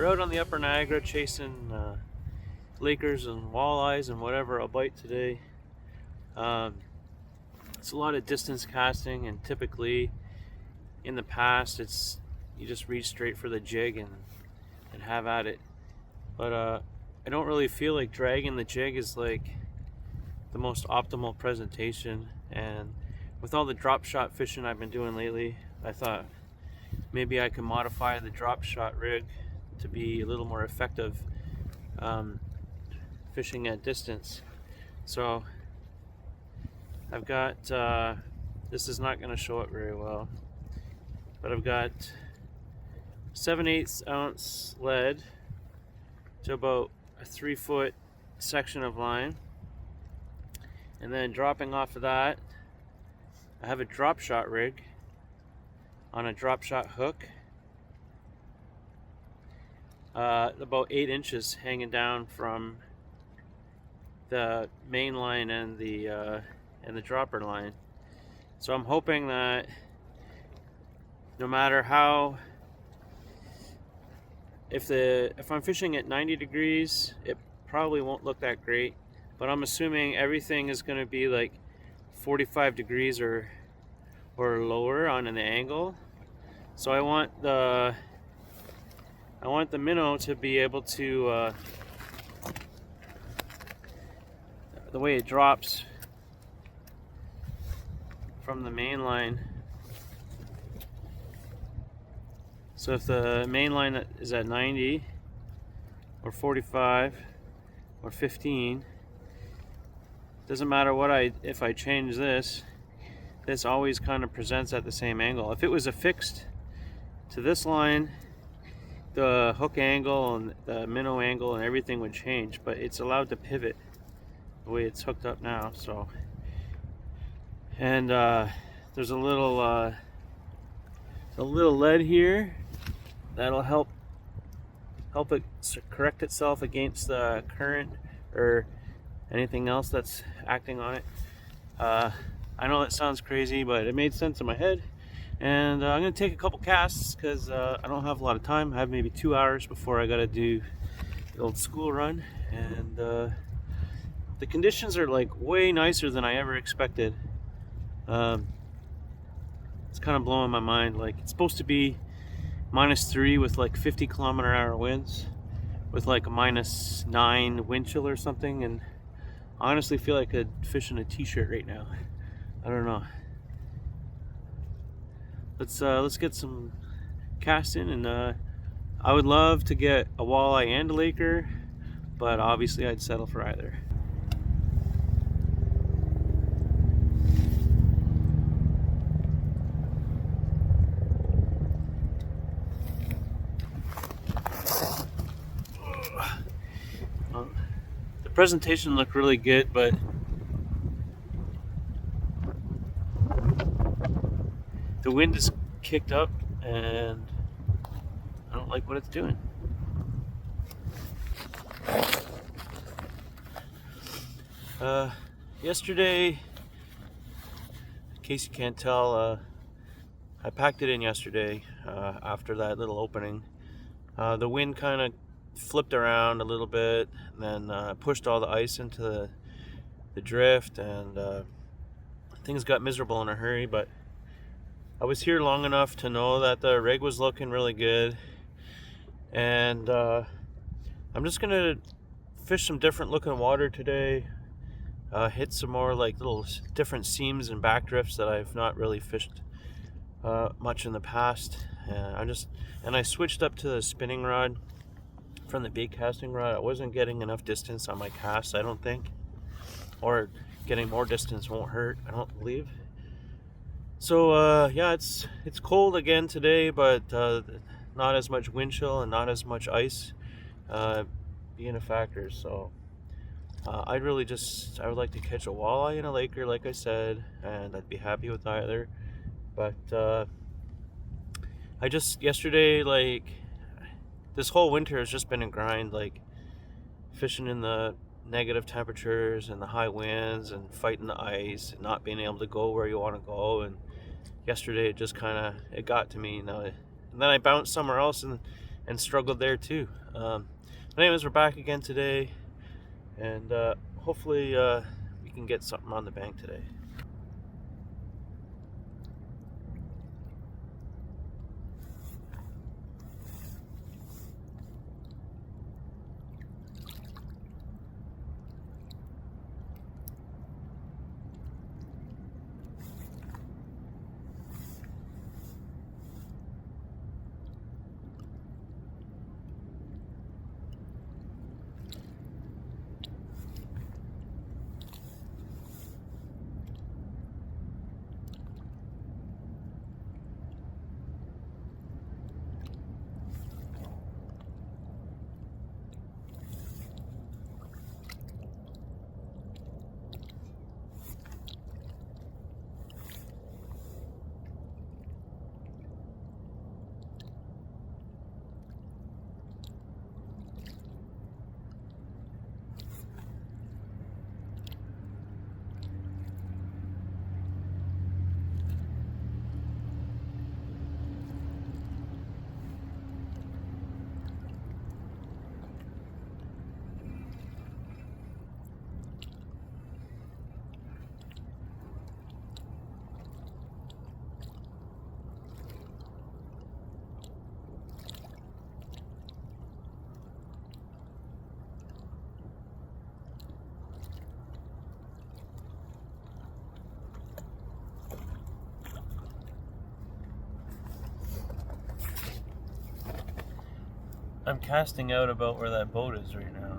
We're out on the upper Niagara chasing Lakers and walleyes and whatever I'll bite today. It's a lot of distance casting, and typically in the past it's you just reach straight for the jig and have at it. But I don't really feel like dragging the jig is like the most optimal presentation, and with all the drop shot fishing I've been doing lately, I thought maybe I can modify the drop shot rig to be a little more effective fishing at distance. So I've got this is not going to show it very well, but I've got 7/8 ounce lead to about a 3-foot section of line, and then dropping off of that I have a drop shot rig on a drop shot hook, about 8 inches hanging down from the main line and the dropper line. So I'm hoping that no matter how, if I'm fishing at 90 degrees, it probably won't look that great, but I'm assuming everything is going to be like 45 degrees or lower on an angle. So I want the minnow to be able to the way it drops from the main line. So if the main line is at 90 or 45 or 15, doesn't matter if I change this always kind of presents at the same angle. If it was affixed to this line, the hook angle and the minnow angle and everything would change, but it's allowed to pivot the way it's hooked up now. So, and there's a little lead here that'll help it correct itself against the current or anything else that's acting on it. I know that sounds crazy, but it made sense in my head, and I'm gonna take a couple casts because I don't have a lot of time. I have maybe 2 hours before I gotta do the old school run, and the conditions are like way nicer than I ever expected. It's kind of blowing my mind. Like, it's supposed to be -3 with like 50 km/h winds with like a -9 wind chill or something, and I honestly feel like I'd fish in a t-shirt right now. I don't know. Let's get some casting, and I would love to get a walleye and a laker, but obviously I'd settle for either. The presentation looked really good, but the wind is kicked up and I don't like what it's doing. Yesterday, in case you can't tell, I packed it in yesterday after that little opening. The wind kind of flipped around a little bit, and then pushed all the ice into the drift, and things got miserable in a hurry. But I was here long enough to know that the rig was looking really good, and I'm just gonna fish some different looking water today, hit some more like little different seams and back drifts that I've not really fished much in the past. And I switched up to the spinning rod from the bait casting rod. I wasn't getting enough distance on my casts, I don't think, or getting more distance won't hurt, I don't believe. So yeah, it's cold again today, but not as much wind chill and not as much ice being a factor. So I would like to catch a walleye and a laker, like I said, and I'd be happy with either. But yesterday, like, this whole winter has just been a grind, like fishing in the negative temperatures and the high winds and fighting the ice and not being able to go where you want to go. And yesterday it just kind of got to me, and then I bounced somewhere else, and and struggled there too. But anyways, we're back again today, and hopefully we can get something on the bank today. I'm casting out about where that boat is right now.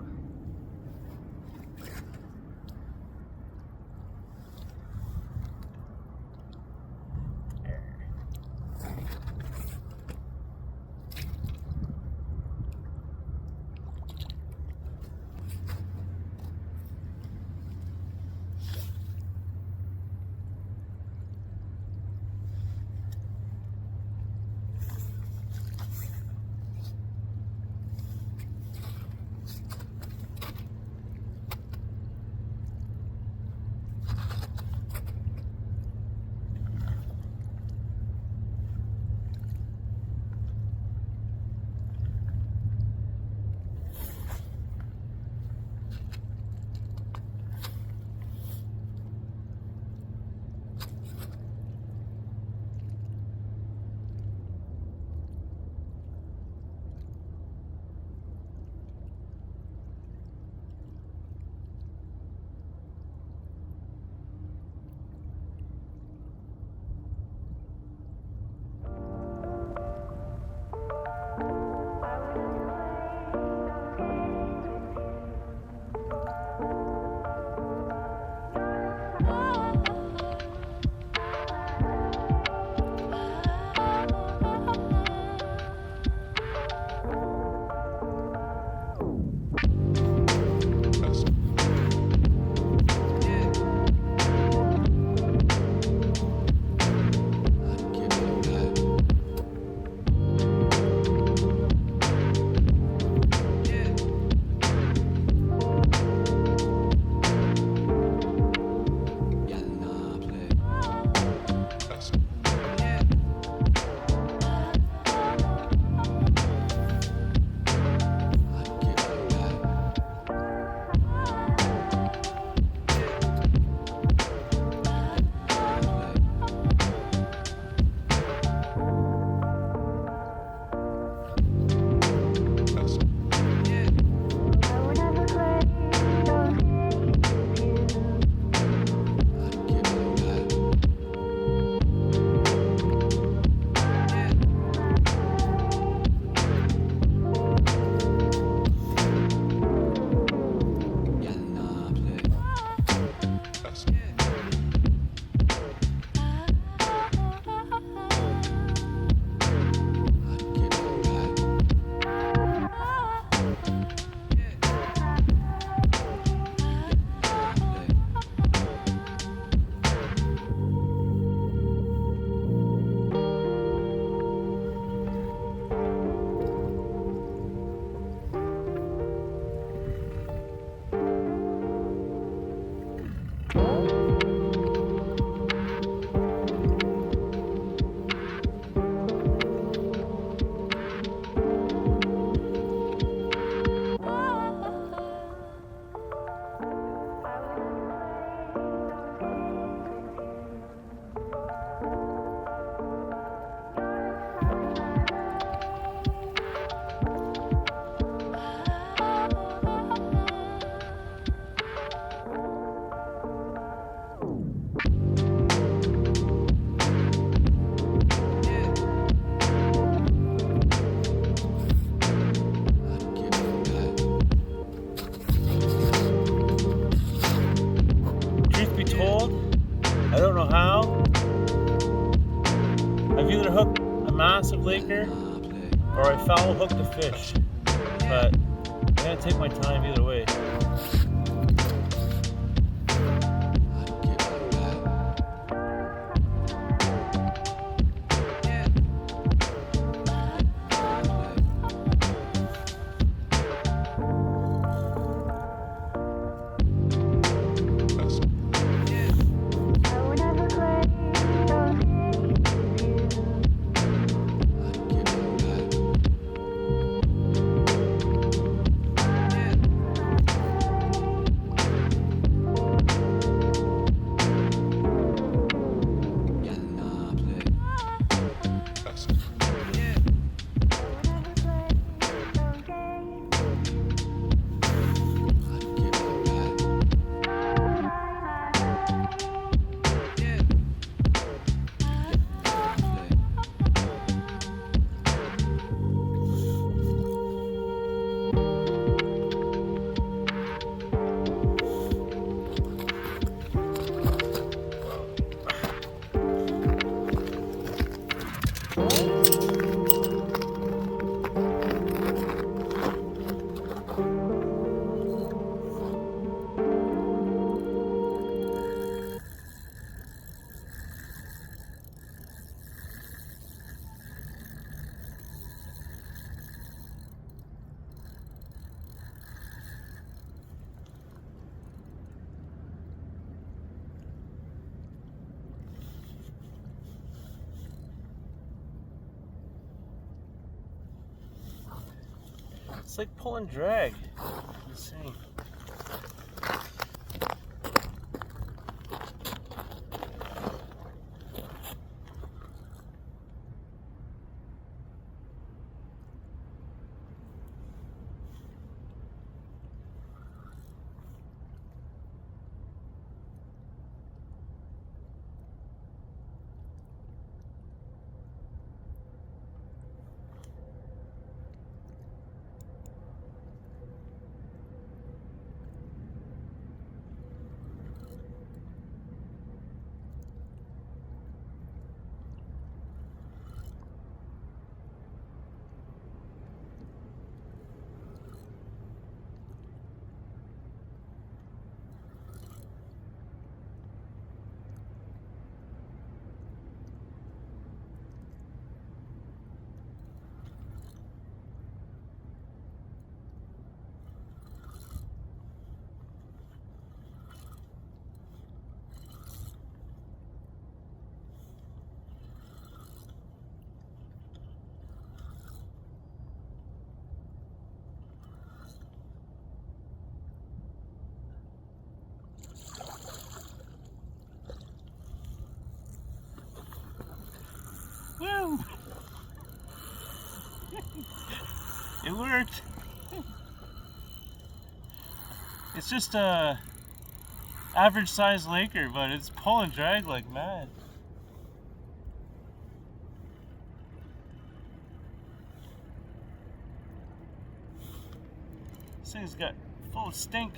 laker or I foul hooked a fish. But I'm gonna take my time either way. It's like pulling drag. Insane. Woo! It worked. It's just a average size laker, but it's pulling drag like mad. This thing's got full of stink.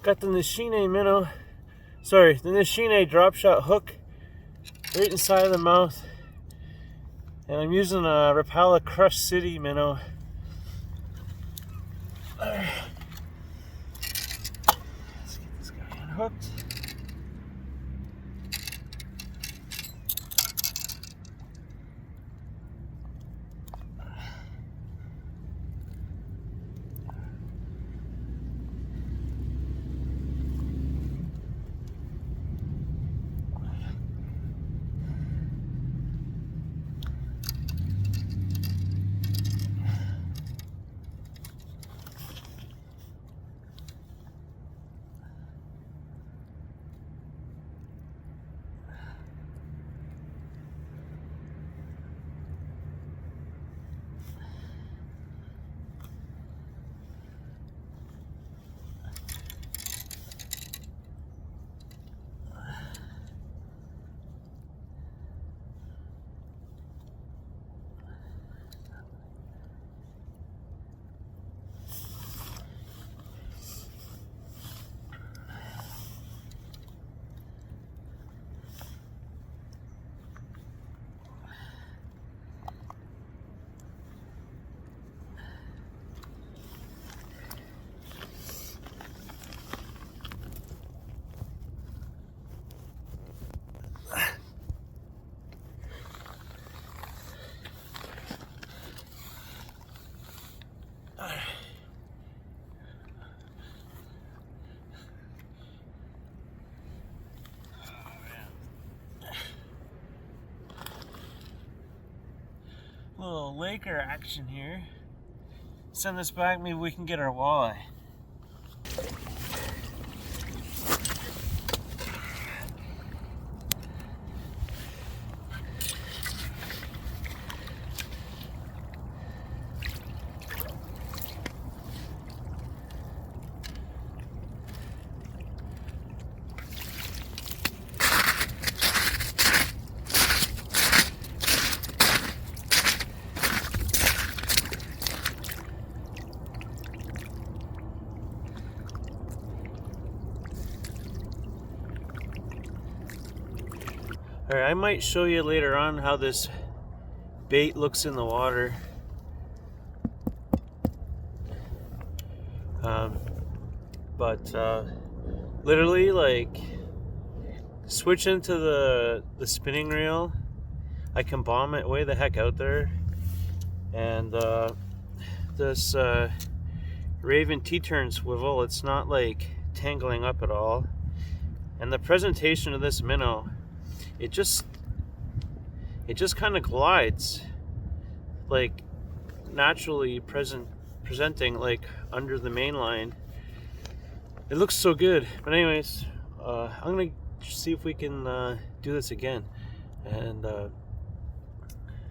Got the Nishine minnow, sorry, the Nishine drop shot hook right inside of the mouth. And I'm using a Rapala Crush City minnow. Let's get this guy unhooked. Little Laker action here. Send this back, maybe we can get our walleye. Alright, I might show you later on how this bait looks in the water. Literally, like, switch into the spinning reel, I can bomb it way the heck out there. And this Raven T-turn swivel, it's not like tangling up at all. And the presentation of this minnow, it just kind of glides, like naturally presenting like under the main line. It looks so good. But anyways, I'm gonna see if we can do this again, and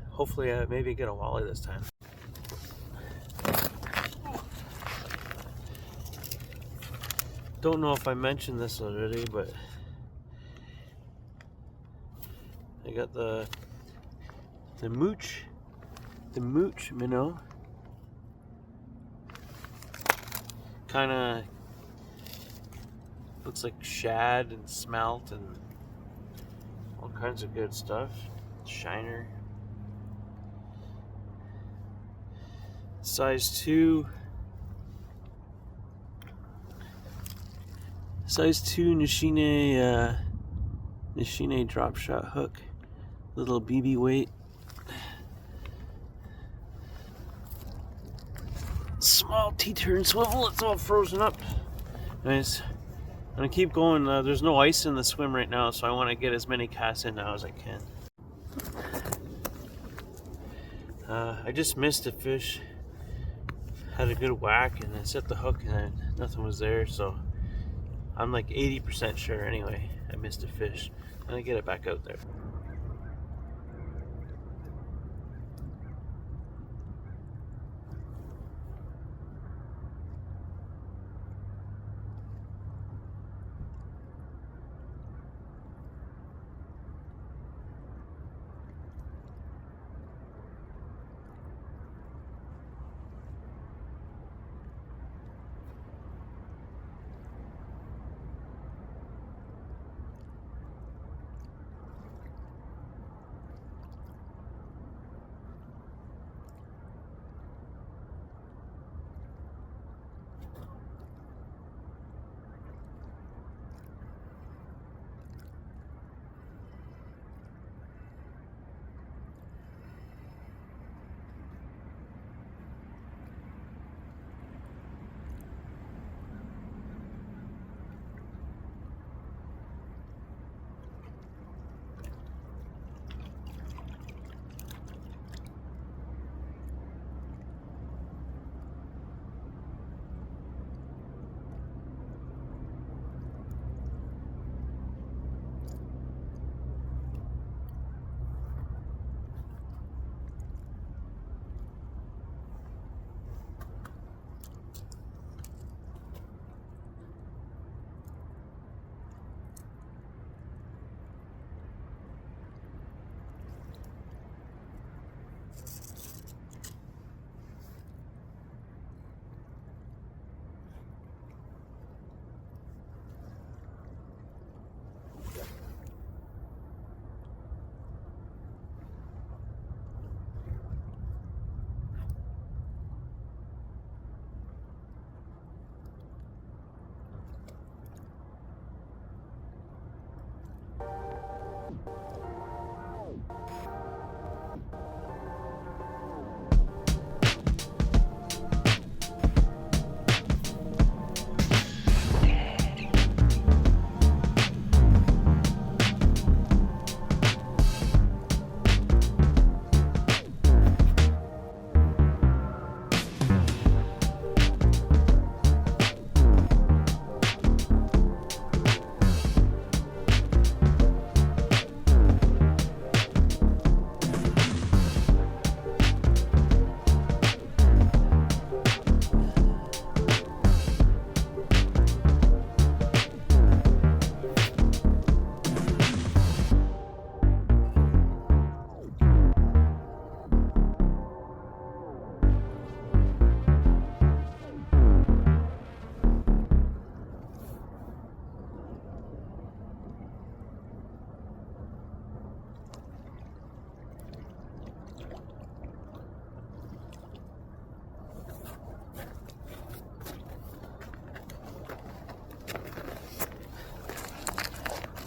hopefully maybe get a walleye this time. Don't know if I mentioned this already, but I got the mooch minnow. Kind of looks like shad and smelt and all kinds of good stuff. Shiner. Size 2 Nishine drop shot hook. Little BB weight. Small T-turn swivel, it's all frozen up. Nice. I'm gonna keep going. There's no ice in the swim right now, so I want to get as many casts in now as I can. I just missed a fish. Had a good whack and I set the hook and nothing was there, so I'm like 80% sure anyway I missed a fish. I'm gonna get it back out there.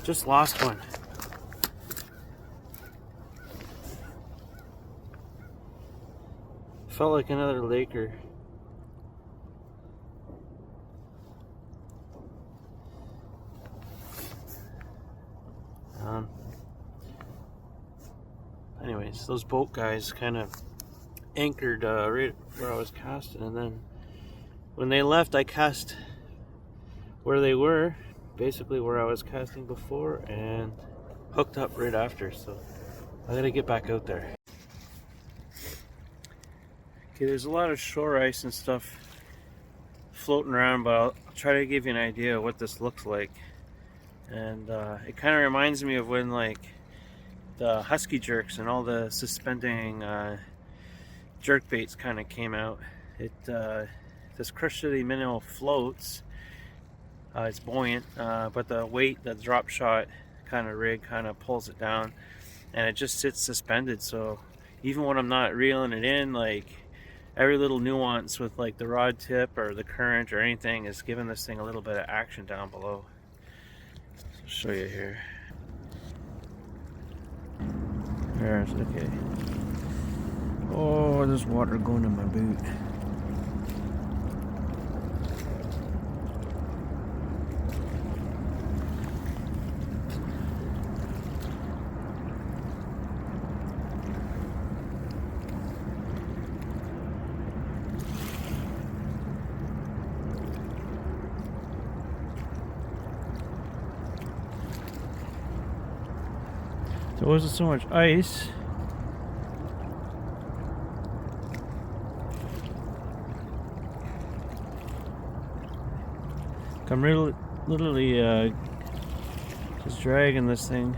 Just lost one. Felt like another Laker. Anyways, those boat guys kind of anchored right where I was casting, and then when they left, I cast where they were, basically where I was casting before, and hooked up right after. So I gotta get back out there. Okay, there's a lot of shore ice and stuff floating around, but I'll try to give you an idea of what this looks like. And it kind of reminds me of when like the husky jerks and all the suspending jerk baits kind of came out. This Crush City minnow floats. It's buoyant, but the weight, the drop shot kind of rig kind of pulls it down, and it just sits suspended. So even when I'm not reeling it in, like every little nuance with like the rod tip or the current or anything is giving this thing a little bit of action down below. So I'll show you here. There's, okay. Oh, there's water going in my boot. There wasn't so much ice. I'm literally just dragging this thing,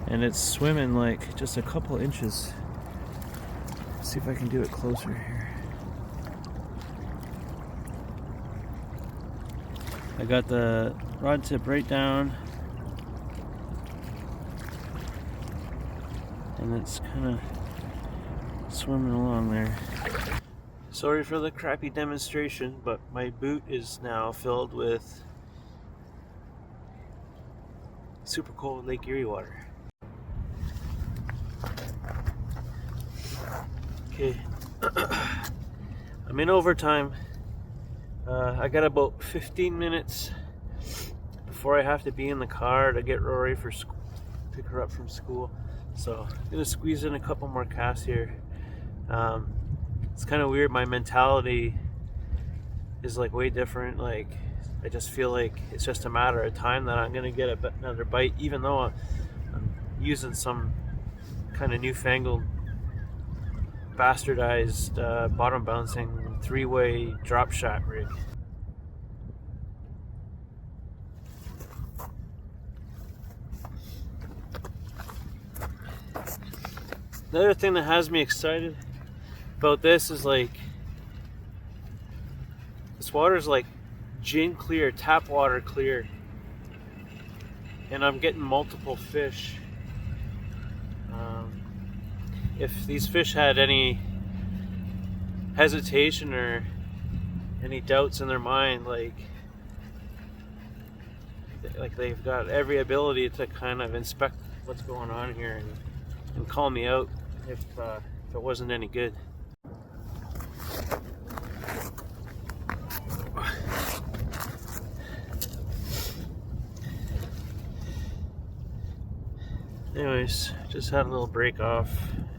and it's swimming like just a couple inches. Let's see if I can do it closer here. I got the rod tip right down, and it's kind of swimming along there. Sorry for the crappy demonstration, but my boot is now filled with super cold Lake Erie water. Okay, I'm in overtime. I got about 15 minutes before I have to be in the car to get Rory for school, pick her up from school. So I'm gonna squeeze in a couple more casts here. It's kind of weird. My mentality is like way different. Like I just feel like it's just a matter of time that I'm gonna get another bite, even though I'm using some kind of newfangled, bastardized bottom bouncing 3-way drop shot rig. The other thing that has me excited about this is like this water is like gin clear, tap water clear, and I'm getting multiple fish. If these fish had any hesitation or any doubts in their mind, like they've got every ability to kind of inspect what's going on here and call me out if it wasn't any good. Anyways, just had a little break off,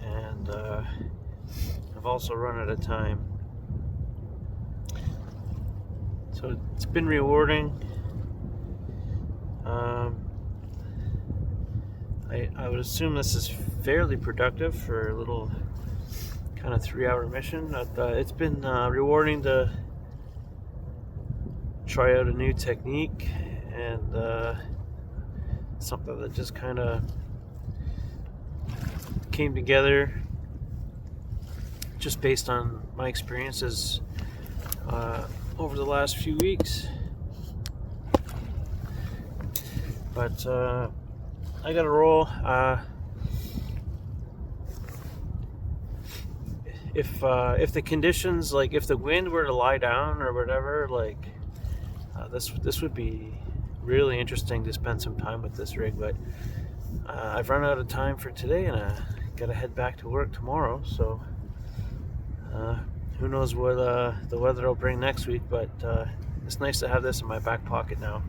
and I've also run out of time. So it's been rewarding. I would assume this is fairly productive for a little kind of 3-hour mission. It's been rewarding to try out a new technique and something that just kind of came together just based on my experiences over the last few weeks. But I gotta roll. If the conditions, like if the wind were to lie down or whatever, like this would be really interesting to spend some time with this rig, but I've run out of time for today, and I gotta head back to work tomorrow. So who knows what the weather will bring next week, but it's nice to have this in my back pocket now.